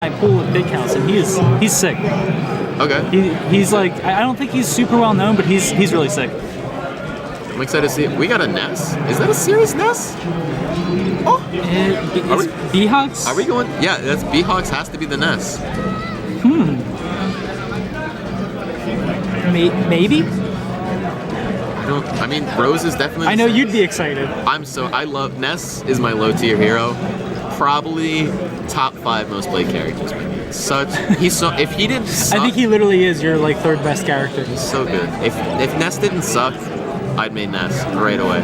I pool with Big House, and he's sick. Okay. He's like, I don't think he's super well known, but he's really sick. I'm excited to see it. We got a Ness. Is that a serious Ness? Oh. Is BHox? Are we going? Yeah, that's BHox has to be the Ness. Maybe? I mean, Rose is definitely... I know you'd be excited. I love... Ness is my low-tier hero. Probably top 5 most played characters. If he didn't suck... I think he literally is your, like, 3rd best character. He's so good. If Ness didn't suck, I'd made Ness right away.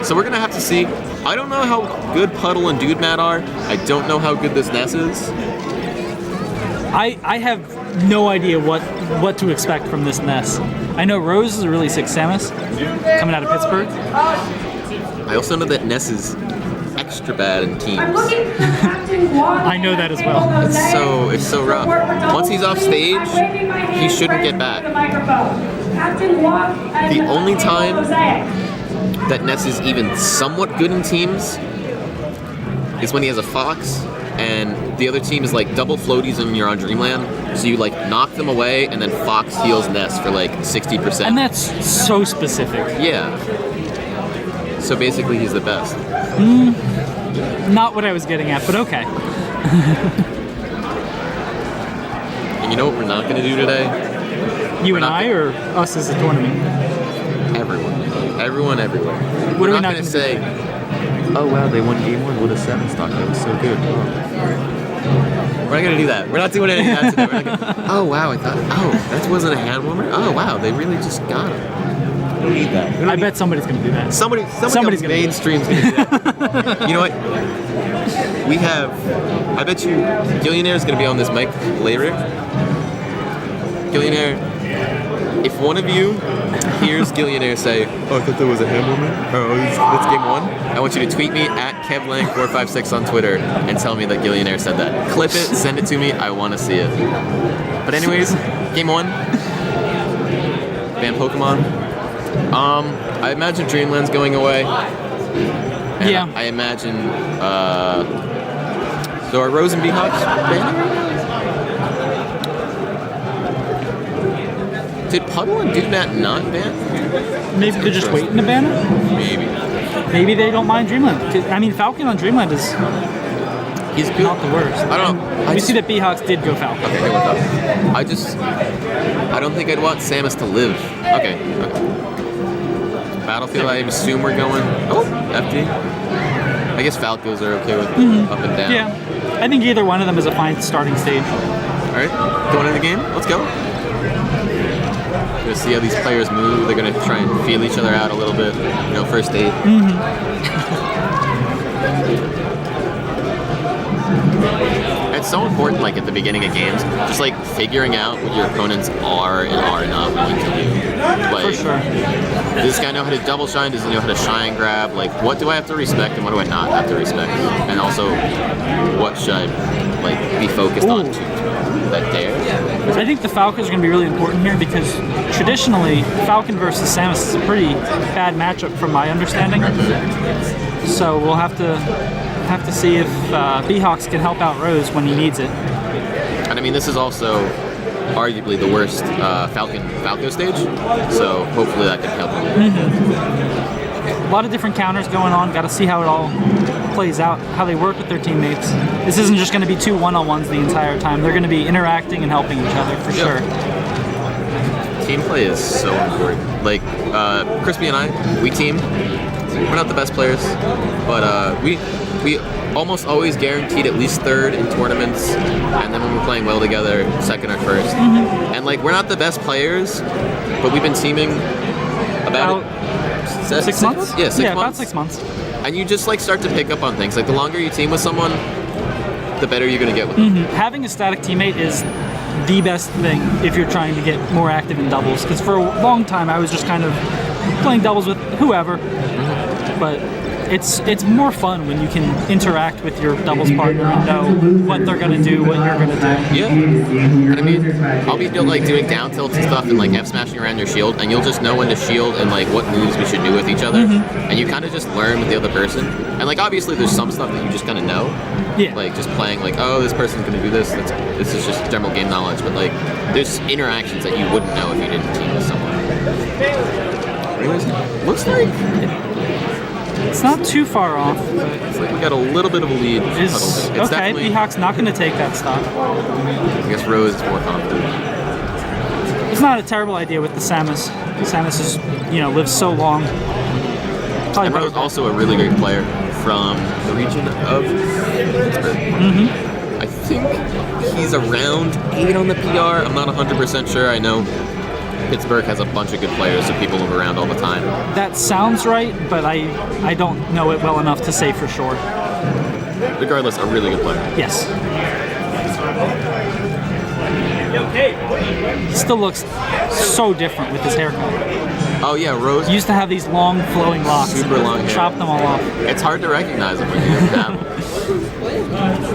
So we're gonna have to see. I don't know how good Puddle and Dudemat are. I don't know how good this Ness is. I have no idea what to expect from this Ness. I know Rose is a really sick Samus coming out of Pittsburgh. I also know that Ness is extra bad in teams. I know that as well. It's so rough. Once he's off stage, he shouldn't get back. The only time that Ness is even somewhat good in teams is when he has a Fox and the other team is like double floaties and you're on Dreamland, so you like knock them away and then Fox heals Ness for like 60%. And that's so specific. Yeah. So basically he's the best. Not what I was getting at, but okay. And you know what we're not going to do today? You and I, or us as a tournament? Everyone everywhere. What are we not going to say, oh wow, they won game 1 with a 7 stock, that was so good. We're not going to do that. We're not doing any of that today. We're not gonna, oh wow, that wasn't a hand warmer? Oh wow, they really just got him. We don't need that. I bet somebody's going to do that. Somebody's on mainstream's going to do that. You know what? I bet you Gillionaire's going to be on this mic later. Gillionaire, if one of you hears Gillionaire say, oh, I thought that was a hand warmer. Oh, that's game 1. I want you to tweet me at KevLang456 on Twitter and tell me that Gillionaire said that. Clip it, send it to me. I want to see it. But anyways, game 1. Ban Pokemon. I imagine Dreamland's going away. And yeah. I imagine. So are Rose and BHox banning? Did Puddle and Dudemat not ban? Maybe they're just waiting to ban it? Maybe. Maybe they don't mind Dreamland. I mean, Falcon on Dreamland is he's good. Not the worst. I don't know. We see that BHox did go Falcon. Okay, good with that. I don't think I'd want Samus to live. Okay. Battlefield, I assume we're going. Oh, FD. I guess Falcos are okay with up and down. Yeah. I think either one of them is a fine starting stage. Alright, going into the game. Let's go. Gonna see how these players move. They're gonna try and feel each other out a little bit. You know, first date. It's so important, like at the beginning of games, just like figuring out what your opponents are and are not going to do. Like, for sure. Does this guy know how to double shine? Does he know how to shine grab? Like, what do I have to respect and what do I not have to respect? And also, what should I like be focused on to that dare? I think the Falcons are going to be really important here because traditionally, Falcon versus Samus is a pretty bad matchup from my understanding. So we'll have to see if BHox can help out Rose when he needs it. And I mean, this is also arguably the worst Falco stage, so hopefully that can help him. A lot of different counters going on. Got to see how it all plays out, how they work with their teammates. This isn't just going to be 2 one-on-ones the entire time. They're going to be interacting and helping each other for sure. Team play is so important. Like Crispy and I, we team. We're not the best players, but we almost always guaranteed at least 3rd in tournaments, and then when we're playing well together, 2nd or 1st. And like we're not the best players, but we've been teaming about 6 months? Yeah, 6 months. About 6 months. And you just like start to pick up on things. Like the longer you team with someone, the better you're gonna get with them. Having a static teammate is the best thing if you're trying to get more active in doubles. Because for a long time I was just kind of playing doubles with whoever. But it's more fun when you can interact with your doubles partner and know what they're gonna do, what you're gonna do. Yeah. And I mean, I'll be like doing down tilts and stuff and like F smashing around your shield, and you'll just know when to shield and like what moves we should do with each other, and you kind of just learn with the other person. And like obviously there's some stuff that you just kind of know. Yeah. Like just playing like, oh, this person's gonna do this. This is just general game knowledge, but like there's interactions that you wouldn't know if you didn't team with someone. Anyways, looks like it's not too far off. But it's like we got a little bit of a lead. it's okay, BHox not going to take that stock. I guess Rose is more confident. It's not a terrible idea with the Samus. Samus is, lives so long. Probably And Rose also a really great player from the region of Pittsburgh. I think he's around 8 on the PR. I'm not 100% sure. I know Pittsburgh has a bunch of good players, so people move around all the time. That sounds right, but I don't know it well enough to say for sure. Regardless, a really good player. Yes. He still looks so different with his haircut. Oh yeah, Rose. He used to have these long flowing locks. Super long hair. Chop them all off. It's hard to recognize him when you have him.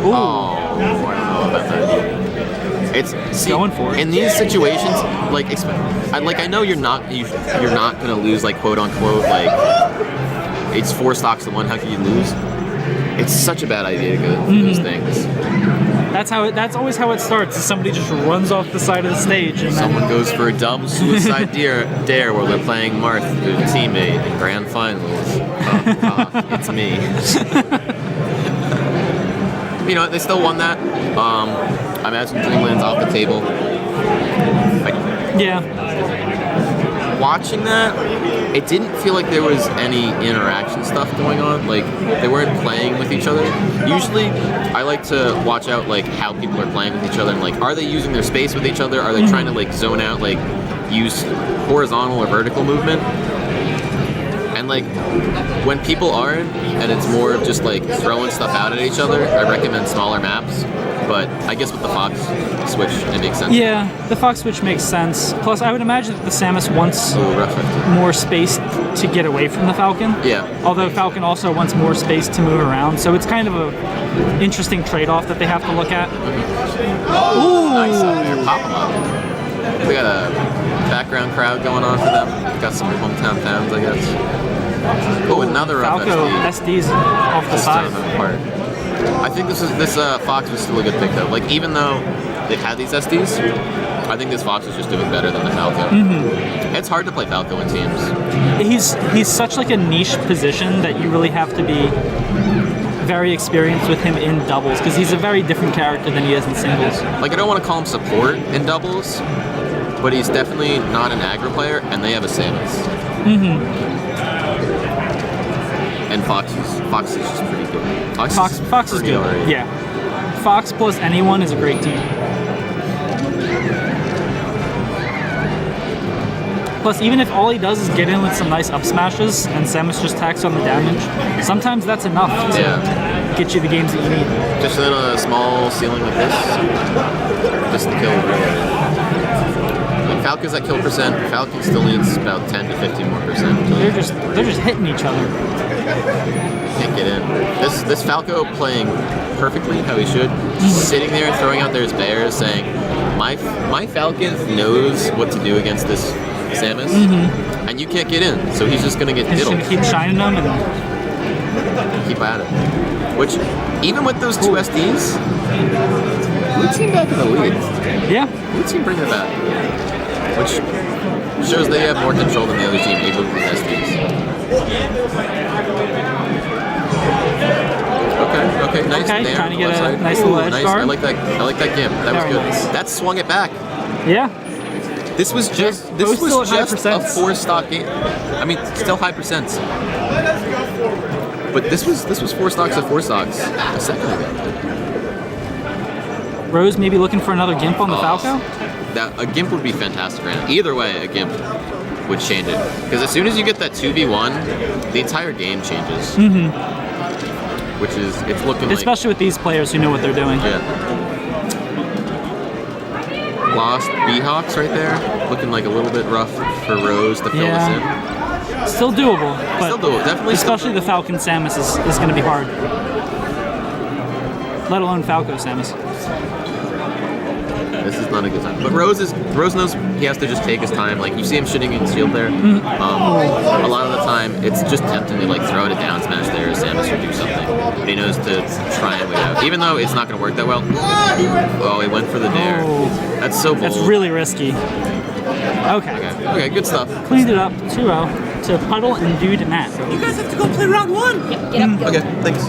Oh, I don't know about that. It's going for it. In these situations, like I know you're not gonna lose, like quote unquote, like it's 4 stocks to 1. How can you lose? It's such a bad idea to go through those things. That's always how it starts. Is somebody just runs off the side of the stage and someone goes for a dumb suicide dare where they're playing Marth, their teammate, in grand finals. It's me. You know, they still won that. I imagine Dreamland's off the table. Yeah. Watching that, it didn't feel like there was any interaction stuff going on. Like, they weren't playing with each other. Usually, I like to watch out, like, how people are playing with each other and, like, are they using their space with each other? Are they trying to, like, zone out, like, use horizontal or vertical movement? And, like, when people aren't, and it's more of just, like, throwing stuff out at each other, I recommend smaller maps. But I guess with the Fox switch, it makes sense. Yeah, the Fox switch makes sense. Plus, I would imagine that the Samus wants more space to get away from the Falcon. Yeah. Although Falcon also wants more space to move around, so it's kind of a interesting trade-off that they have to look at. Ooh! Nice. Pop them up. We got a background crowd going on for them. Got some hometown fans, I guess. Oh, another Falco SD's off the side. I think this Fox was still a good pick though. Like even though they've had these SDs, I think this Fox is just doing better than the Falco. It's hard to play Falco in teams. He's such like a niche position that you really have to be very experienced with him in doubles because he's a very different character than he is in singles. Like I don't want to call him support in doubles, but he's definitely not an aggro player, and they have a Samus. And Fox is just pretty good. Fox is good. Already. Yeah. Fox plus anyone is a great team. Plus, even if all he does is get in with some nice up smashes and Samus just tacks on the damage, sometimes that's enough to get you the games that you need. Just in a small ceiling like this, just to kill. Like Falcon's at kill percent. Falcon still needs about 10 to 15 more percent. They're just hitting each other. Can't get in. This Falco playing perfectly how he should, just sitting there and throwing out their bears, saying, "My Falcon knows what to do against this Samus, and you can't get in, so he's just gonna get diddled." Keep shining them and keep at it. Which, even with those 2 SDs, blue team back in the lead. Yeah, blue team bring it back, which shows they have more control than the other team able to do SDs. Okay, nice. Okay, there, trying to get a side. nice little edge nice. guard. I like that gimp. That was good. Nice. That swung it back. Yeah. This was just a 4-stock game. I mean, still high percents. But this was 4 stocks of 4 stocks a second ago. Rose maybe looking for another gimp on the Falco? A gimp would be fantastic right now. Either way, a gimp would change it. Because as soon as you get that 2v1, the entire game changes. Which is, it's looking especially with these players who know what they're doing. Yeah. Lost BHox right there. Looking like a little bit rough for Rose to fill this in. Still doable, but Still doable, definitely. especially the Falcon Samus is going to be hard. Let alone Falco Samus. This is not a good time. But Rose knows he has to just take his time. Like, you see him shooting in shield there. A lot of the time, it's just tempting to like throw it a down smash there, Samus, or do something. But he knows to try and wait out, even though it's not going to work that well. Oh, he went for the dare. Oh. That's so bold. That's really risky. Okay. Okay, good stuff. Cleaned it up 2-0 to Puddle and Dudemat. You guys have to go play round 1. Get up, go. Okay, thanks.